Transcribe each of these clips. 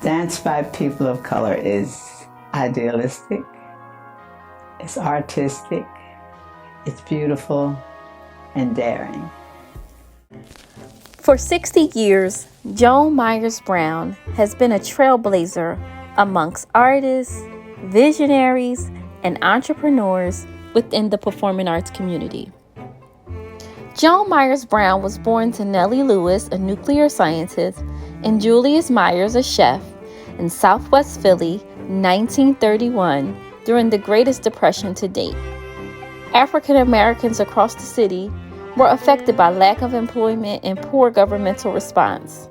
Dance by people of color is idealistic, it's artistic, it's beautiful, and daring. For 60 years, Joan Myers Brown has been a trailblazer amongst artists, visionaries, and entrepreneurs within the performing arts community. Joan Myers Brown was born to Nellie Lewis, a nuclear scientist, and Julius Myers, a chef, in Southwest Philly, 1931, during the greatest depression to date. African Americans across the city were affected by lack of employment and poor governmental response.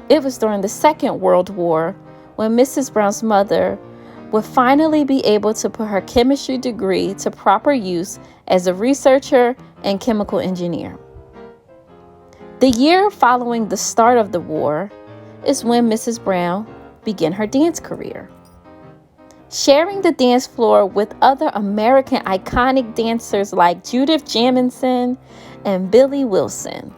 It was during the Second World War when Mrs. Brown's mother would finally be able to put her chemistry degree to proper use as a researcher and chemical engineer. The year following the start of the war is when Mrs. Brown began her dance career, sharing the dance floor with other American iconic dancers like Judith Jamison and Billy Wilson.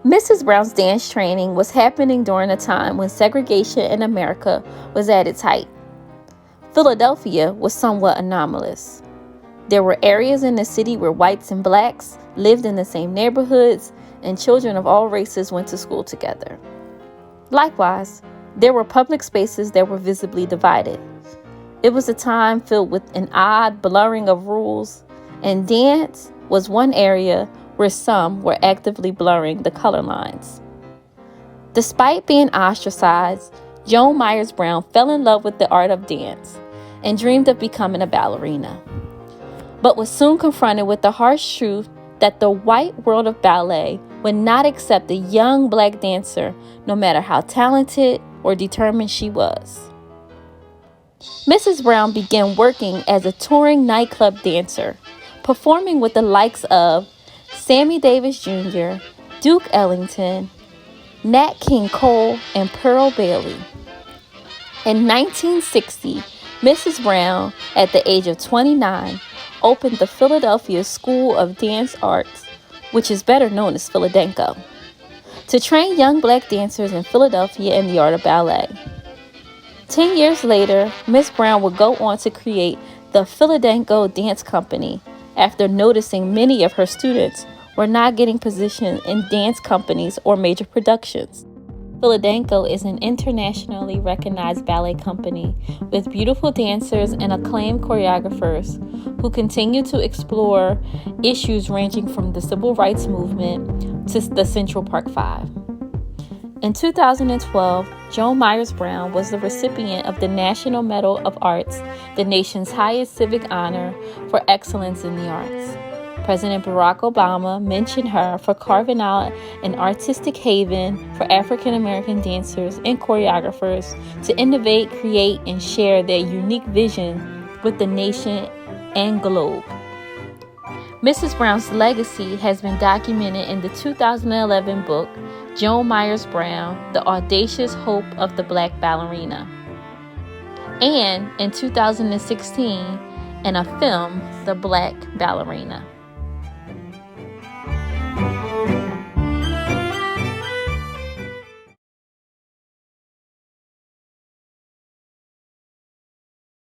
Mrs. Brown's dance training was happening during a time when segregation in America was at its height. Philadelphia was somewhat anomalous. There were areas in the city where whites and blacks lived in the same neighborhoods, and children of all races went to school together. Likewise, there were public spaces that were visibly divided. It was a time filled with an odd blurring of rules, and dance was one area where some were actively blurring the color lines. Despite being ostracized, Joan Myers Brown fell in love with the art of dance and dreamed of becoming a ballerina, but was soon confronted with the harsh truth that the white world of ballet would not accept a young black dancer, no matter how talented or determined she was. Mrs. Brown began working as a touring nightclub dancer, performing with the likes of Sammy Davis Jr., Duke Ellington, Nat King Cole, and Pearl Bailey. In 1960, Mrs. Brown, at the age of 29, opened the Philadelphia School of Dance Arts, which is better known as Philadenko, to train young black dancers in Philadelphia in the art of ballet. 10 years later, Miss Brown would go on to create the Philadenko Dance Company after noticing many of her students were not getting positions in dance companies or major productions. Philadenko is an internationally recognized ballet company with beautiful dancers and acclaimed choreographers who continue to explore issues ranging from the civil rights movement to the Central Park Five. In 2012, Joan Myers Brown was the recipient of the National Medal of Arts, the nation's highest civic honor for excellence in the arts. President Barack Obama mentioned her for carving out an artistic haven for African American dancers and choreographers to innovate, create, and share their unique vision with the nation and globe. Mrs. Brown's legacy has been documented in the 2011 book, Joan Myers Brown, The Audacious Hope of the Black Ballerina, and in 2016 in a film, The Black Ballerina.